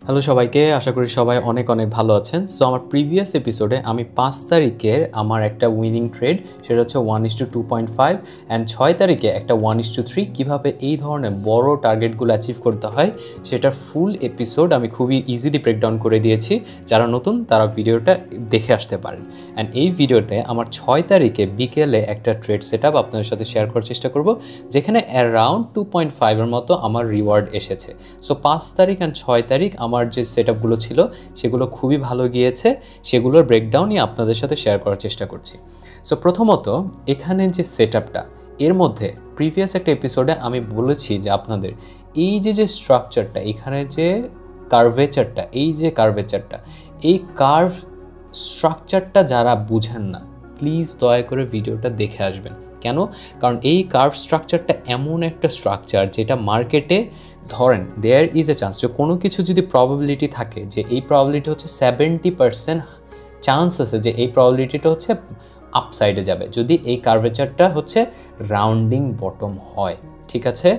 Hello সবাইকে, আশা করি সবাই অনেক ভালো আছেন। সো আমার প্রিভিয়াস এপিসোডে আমি 5 তারিখের আমার একটা উইনিং ট্রেড, সেটা হচ্ছে 1:2.5, অ্যান্ড 6 তারিখে একটা 1:3 কীভাবে এই ধরনের বড় টার্গেটগুলো অ্যাচিভ করতে হয় সেটার ফুল এপিসোড আমি খুবই ইজিলি ব্রেকডাউন করে দিয়েছি। যারা নতুন তারা ভিডিওটা দেখে আসতে পারেন। অ্যান্ড এই ভিডিওতে আমার 6 তারিখে বিকেলে একটা ট্রেড সেট আপ আপনাদের সাথে শেয়ার করার চেষ্টা করব, যেখানে অ্যারাউন্ড 2.5 মতো আমার রিওয়ার্ড এসেছে। সো 5 তারিখ অ্যান্ড 6 তারিখ আমার যে সেটআপগুলো ছিল সেগুলো খুবই ভালো গিয়েছে, সেগুলোর ব্রেকডাউনই আপনাদের সাথে শেয়ার করার চেষ্টা করছি। সো প্রথমত এখানে যে সেটআপটা, এর মধ্যে প্রিভিয়াস একটা এপিসোডে আমি বলেছি যে আপনাদের এই যে স্ট্রাকচারটা, এখানে যে কার্ভেচারটা, এই কার্ভ স্ট্রাকচারটা যারা বুঝেন না, প্লিজ দয়া করে ভিডিওটা দেখে আসবেন। কেন? কারণ এই কার্ভ স্ট্রাকচারটা এমন একটা স্ট্রাকচার যেটা মার্কেটে ধরেন দেয়ার ইজ এ চান্স, যে কোনো কিছু যদি প্রবাবিলিটি থাকে, যে এই প্রবাবিলিটি হচ্ছে 70% চান্স আছে যে এই প্রবাবিলিটিটা হচ্ছে আপসাইডে যাবে যদি এই কার্ভেচারটা হচ্ছে রাউন্ডিং বটম হয়। ঠিক আছে,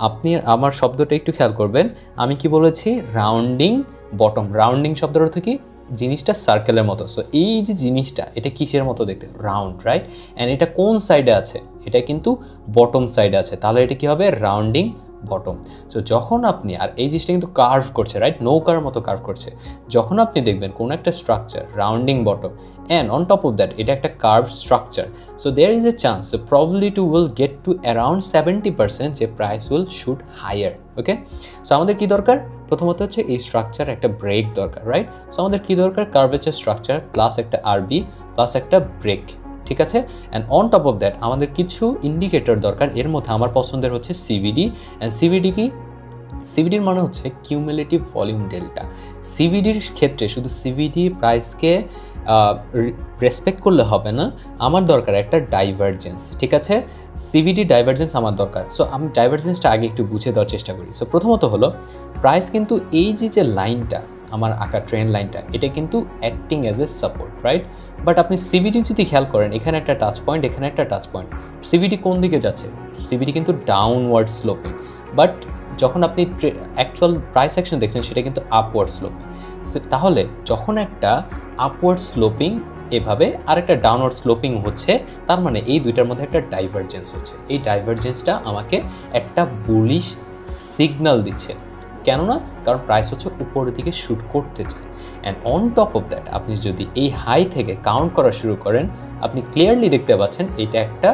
আপনি আমার শব্দটা একটু খেয়াল করবেন। আমি কি বলেছি? Rounding bottom. রাউন্ডিং শব্দের অর্থ কি? জিনিসটা সার্কেলের মতো। সো এই যে জিনিসটা, এটা কিসের মতো দেখতে? Round, right? অ্যান্ড এটা কোন সাইডে আছে? এটা কিন্তু বটম সাইডে আছে। তাহলে এটা কি হবে? Rounding bottom. সো যখন আপনি, আর এই জিনিসটা কিন্তু কার্ভ করছে, রাইট? নৌকার মতো কার্ভ করছে। যখন আপনি দেখবেন কোনো একটা structure rounding bottom and on top of that এটা একটা curve structure, so there is a chance, probability will get to around 70% যে price will should higher. Okay, so আমাদের কি দরকার? প্রথমত হচ্ছে এই স্ট্রাকচার একটা ব্রেক দরকার, রাইট? সো আমাদের কি দরকার? কার্ভেচার স্ট্রাকচার প্লাস একটা আরবি প্লাস একটা ব্রেক। ঠিক আছে, and on top of that আমাদের কিছু ইন্ডিকেটর দরকার। এর মধ্যে আমার পছন্দের হচ্ছে সিভিডি। অ্যান্ড সিভিডি কি? সিভিডির মানে হচ্ছে কিউমুলেটিভ ভলিউম ডেল্টা। সিভিডির ক্ষেত্রে শুধু সিভিডি প্রাইসকে রেসপেক্ট করলে হবে না, আমার দরকার একটা ডাইভারজেন্স। ঠিক আছে, সিভিডি ডাইভারজেন্স আমার দরকার। সো আমি ডাইভারজেন্সটা আগে একটু বুঝে দেওয়ার চেষ্টা করি। সো প্রথমত হলো প্রাইস কিন্তু এই যে লাইনটা, আমার আঁকা ট্রেন্ড লাইনটা, এটা কিন্তু acting as a support, right? But আপনি সিভিডি যদি খেয়াল করেন, এখানে একটা টাচ পয়েন্ট, এখানে একটা টাচ পয়েন্ট, সিভিডি কোন দিকে যাচ্ছে? সিভিডি কিন্তু ডাউনওয়ার্ড স্লোপিং। বাট যখন আপনি অ্যাকচুয়াল প্রাইস অ্যাকশন দেখছেন সেটা কিন্তু আপওয়ার্ড স্লোপিং। তাহলে যখন একটা আপওয়ার্ড স্লোপিং এভাবে আর একটা ডাউনওয়ার্ড স্লোপিং হচ্ছে, তার মানে এই দুইটার মধ্যে একটা ডাইভারজেন্স হচ্ছে। এই ডাইভারজেন্সটা আমাকে একটা বুলিশ সিগন্যাল দিচ্ছে। কেননা? কারণ প্রাইস হচ্ছে উপরের দিকে শ্যুট করতে চায়। And on top of that আপনি যদি এই হাই থেকে কাউন্ট করা শুরু করেন, আপনি ক্লিয়ারলি দেখতে পাচ্ছেন এটা একটা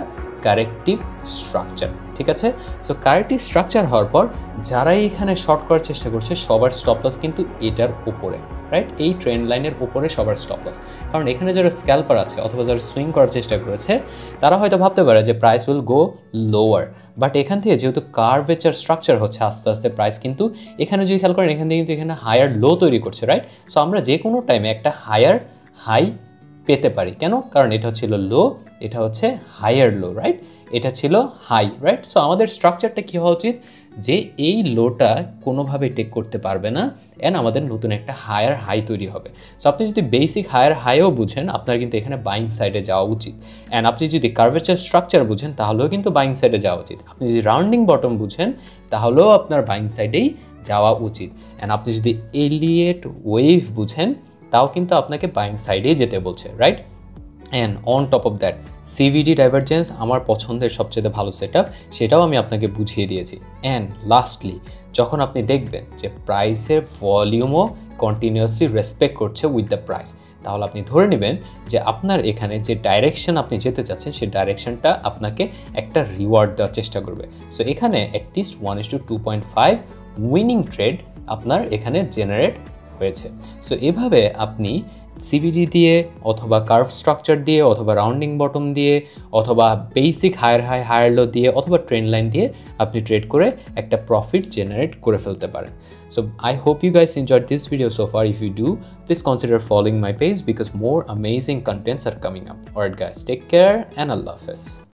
কারেক্টিভ স্ট্রাকচার। ঠিক আছে, সো কারেক্টিভ স্ট্রাকচার হওয়ার পর যারাই এখানে শর্ট করার চেষ্টা করছে সবার স্টপ লস কিন্তু এটার উপরে, রাইট? এই ট্রেন্ড লাইনের উপরে সবার স্টপ লস। কারণ এখানে যারা স্ক্যাল্পার আছে অথবা যারা সুইং করার চেষ্টা করেছে, তারা হয়তো ভাবতে পারে যে price will go lower. But এখান থেকে যেহেতু কার্ভেচার স্ট্রাকচার হচ্ছে, আস্তে আস্তে প্রাইস কিন্তু এখানে যদি খেয়াল করেন, এখান থেকে কিন্তু এখানে হায়ার লো তৈরি করছে, রাইট? সো আমরা যে কোনো টাইমে একটা হায়ার হাই পেতে পারি। কেন? কারণ এটা ছিল লো, এটা হচ্ছে হায়ার লো, রাইট? এটা ছিল হাই, রাইট? সো আমাদের স্ট্রাকচারটা কী হওয়া উচিত? যে এই লোটা কোনোভাবে টেক করতে পারবে না, অ্যান্ড আমাদের নতুন একটা হায়ার হাই তৈরি হবে। সো আপনি যদি বেসিক হায়ার হাইও বুঝেন, আপনার কিন্তু এখানে বাইং সাইডে যাওয়া উচিত। অ্যান্ড আপনি যদি কার্ভেচার স্ট্রাকচার বুঝেন, তাহলেও কিন্তু বাইং সাইডে যাওয়া উচিত। আপনি যদি রাউন্ডিং বটম বুঝেন, তাহলেও আপনার বাইং সাইডেই যাওয়া উচিত। অ্যান্ড আপনি যদি এলিয়েট ওয়েভ বুঝেন, তাও কিন্তু আপনাকে বাইং সাইডেই যেতে বলছে, right? And on top of that CVD divergence আমার পছন্দের সবচেয়ে ভালো সেটআপ, সেটাও আমি আপনাকে বুঝিয়ে দিয়েছি। অ্যান্ড লাস্টলি যখন আপনি দেখবেন যে প্রাইসের ভলিউমও কন্টিনিউয়াসলি রেসপেক্ট করছে উইথ দ্য প্রাইস, তাহলে আপনি ধরে নেবেন যে আপনার এখানে যে ডাইরেকশন আপনি যেতে চাচ্ছেন, সেই ডাইরেকশনটা আপনাকে একটা রিওয়ার্ড দেওয়ার চেষ্টা করবে। সো এখানে অ্যাটলিস্ট 1:2.5 উইনিং ট্রেড আপনার এখানে জেনারেট হয়েছে। সো এভাবে আপনি সিভিডি দিয়ে অথবা কার্ভ স্ট্রাকচার দিয়ে অথবা রাউন্ডিং বটম দিয়ে অথবা basic higher high higher low দিয়ে অথবা ট্রেন্ড লাইন দিয়ে আপনি ট্রেড করে একটা প্রফিট জেনারেট করে ফেলতে পারেন। So I hope you guys enjoyed this video so far. If you do, please consider following my page because more amazing contents are coming up. Alright guys, take care and Allah Hafiz.